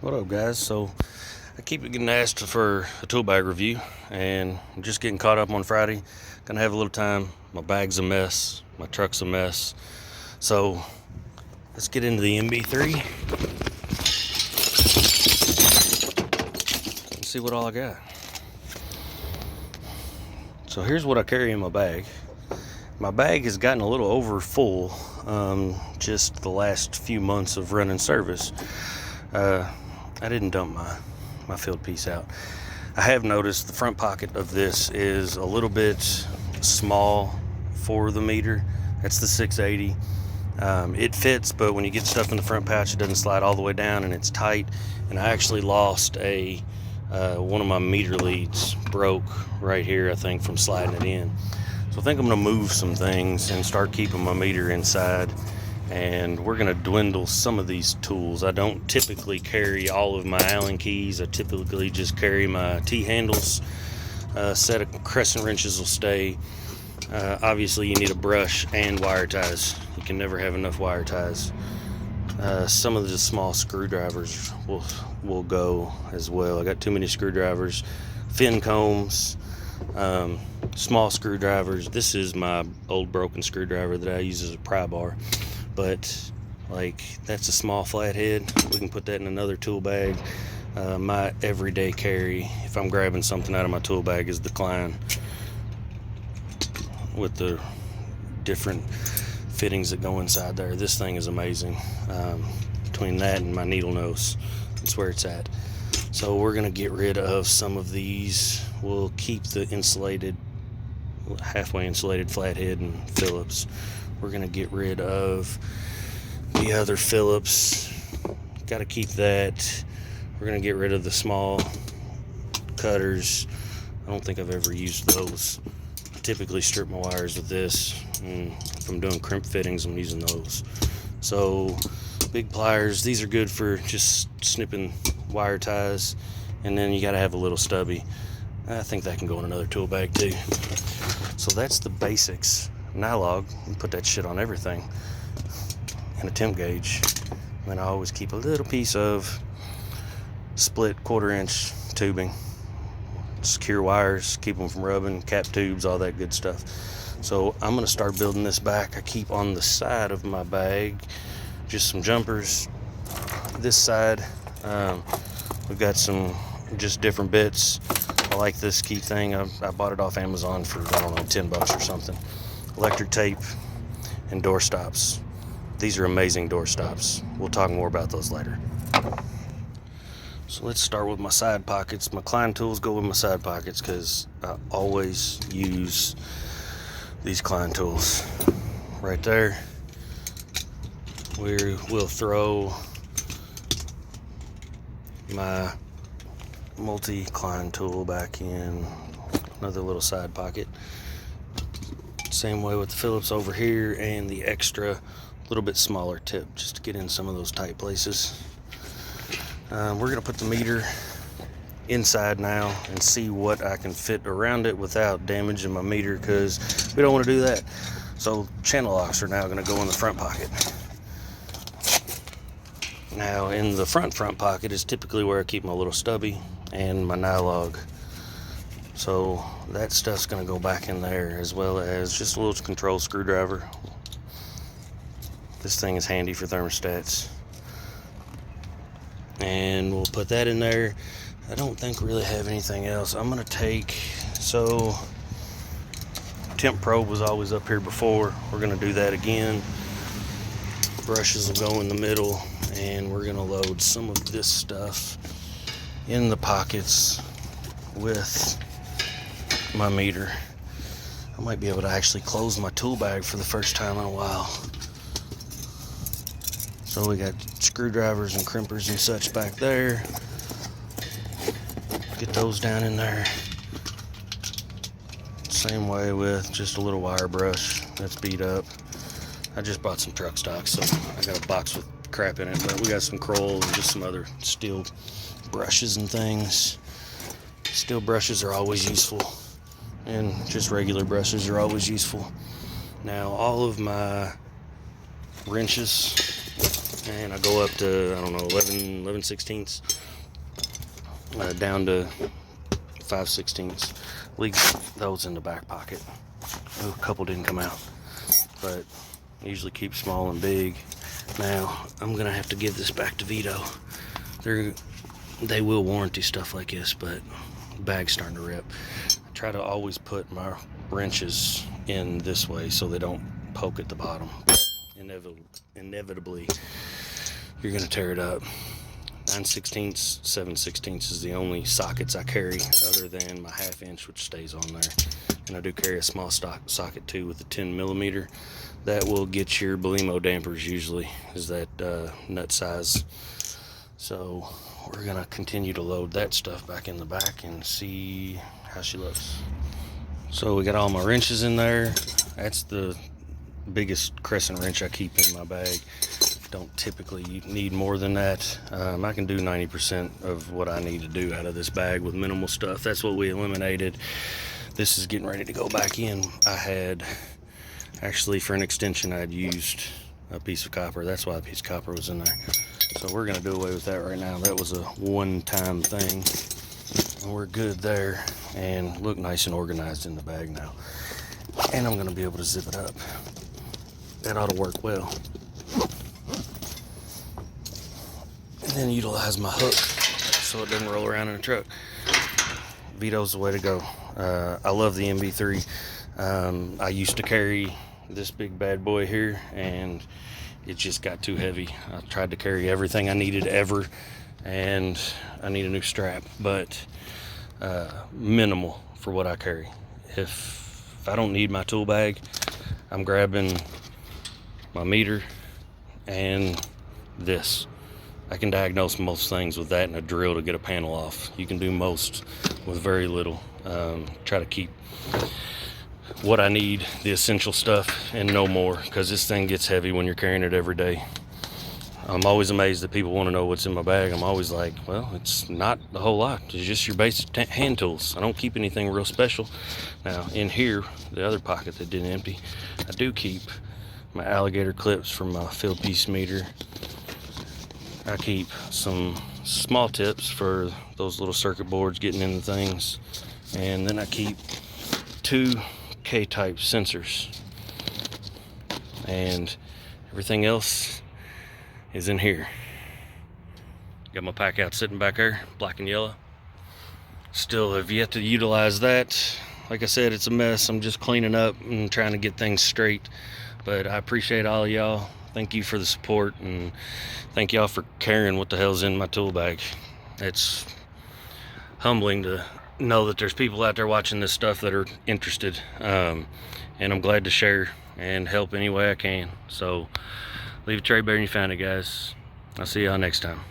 What up, guys? So I keep getting asked for a tool bag review, and I'm just getting caught up on Friday. Gonna have a little time. My bag's a mess. My truck's a mess. So let's get into the MB3 and see what all I got. So here's what I carry in my bag. My bag has gotten a little over full just the last few months of running service. I didn't dump my field piece out. I have noticed the front pocket of this is a little bit small for the meter. That's the 680. It fits, but when you get stuff in the front pouch, it doesn't slide all the way down and it's tight. And I actually lost one of my meter leads broke right here, I think, from sliding it in. So I think I'm gonna move some things and start keeping my meter inside. And we're gonna dwindle some of these tools. I don't typically carry all of my Allen keys. I typically just carry my T-handles. A set of crescent wrenches will stay. Obviously you need a brush and wire ties. You can never have enough wire ties. Some of the small screwdrivers will go as well. I got too many screwdrivers. Fin combs, small screwdrivers. This is my old broken screwdriver that I use as a pry bar. But like, that's a small flathead. We can put that in another tool bag. My everyday carry, if I'm grabbing something out of my tool bag, is the Klein with the different fittings that go inside there. This thing is amazing. Between that and my needle nose, that's where it's at. So we're gonna get rid of some of these. We'll keep the halfway insulated flathead and Phillips. We're gonna get rid of the other Phillips. Got to keep that. We're gonna get rid of the small cutters. I don't think I've ever used those. I typically strip my wires with this, and if I'm doing crimp fittings, I'm using those. So big pliers, these are good for just snipping wire ties, and then you got to have a little stubby. I think that can go in another tool bag too. So that's the basics. Nylog, and put that shit on everything, and a temp gauge. And then I always keep a little piece of split 1/4 inch tubing. Secure wires, keep them from rubbing, cap tubes, all that good stuff. So I'm gonna start building this back. I keep on the side of my bag just some jumpers. This side, we've got some just different bits. I like this key thing. I bought it off Amazon for, I don't know, $10 or something. Electric tape and door stops. These are amazing door stops. We'll talk more about those later. So let's start with my side pockets. My Klein tools go with my side pockets because I always use these Klein tools. Right there, we'll throw my multi-Klein tool back in another little side pocket. Same way with the Phillips over here, and the extra little bit smaller tip just to get in some of those tight places. We're gonna put the meter inside now and see what I can fit around it without damaging my meter, because we don't want to do that. So channel locks are now gonna go in the front pocket. Now in the front pocket is typically where I keep my little stubby and my Nylog. So that stuff's gonna go back in there, as well as just a little control screwdriver. This thing is handy for thermostats. And we'll put that in there. I don't think we really have anything else. I'm gonna take, so temp probe was always up here before. We're gonna do that again. Brushes will go in the middle, and we're gonna load some of this stuff in the pockets with my meter. I might be able to actually close my tool bag for the first time in a while. So we got screwdrivers and crimpers and such back there. Get those down in there. Same way with just a little wire brush that's beat up. I just bought some truck stock, so I got a box with crap in it, but we got some Kroll and just some other steel brushes and things. Steel brushes are always useful, and just regular brushes are always useful. Now all of my wrenches and I go up to, I don't know, 11 sixteenths, down to 5 sixteenths. Leave those in the back pocket. Oh, a couple didn't come out, but usually keep small and big. Now I'm gonna have to give this back to Veto. They will warranty stuff like this, but the bag's starting to rip. I try to always put my wrenches in this way so they don't poke at the bottom. Inevitably, you're gonna tear it up. 9 sixteenths, 7 sixteenths is the only sockets I carry other than my 1/2 inch, which stays on there. And I do carry a small socket too with a 10 millimeter. That will get your Belimo dampers usually, is that nut size. So we're gonna continue to load that stuff back in the back and see how she looks. So we got all my wrenches in there. That's the biggest crescent wrench I keep in my bag. Don't typically need more than that. I can do 90% of what I need to do out of this bag with minimal stuff. That's what we eliminated. This is getting ready to go back in. I had, actually for an extension, I had used a piece of copper. That's why a piece of copper was in there. So we're gonna do away with that right now. That was a one-time thing. And we're good there, and look nice and organized in the bag now. And I'm gonna be able to zip it up. That ought to work well. And then utilize my hook so it doesn't roll around in the truck. Veto's the way to go. I love the MB3. I used to carry this big bad boy here, and it just got too heavy. I tried to carry everything I needed ever, and I need a new strap, but minimal for what I carry. If I don't need my tool bag, I'm grabbing my meter and this. I can diagnose most things with that and a drill to get a panel off. You can do most with very little. Try to keep what I need, the essential stuff, and no more, because this thing gets heavy when you're carrying it every day. I'm always amazed that people want to know what's in my bag. I'm always like, well, it's not a whole lot. It's just your basic hand tools. I don't keep anything real special. Now, in here, the other pocket that didn't empty, I do keep my alligator clips from my field piece meter. I keep some small tips for those little circuit boards getting into things. And then I keep 2 K-type sensors. And everything else is in here. Got my pack out sitting back there, black and yellow. Still have yet to utilize that. Like I said, it's a mess. I'm just cleaning up and trying to get things straight. But I appreciate all of y'all. Thank you for the support, and thank y'all for caring what the hell's in my tool bag. It's humbling to know that there's people out there watching this stuff that are interested, and I'm glad to share and help any way I can. So leave a trade better than you found it, guys. I'll see y'all next time.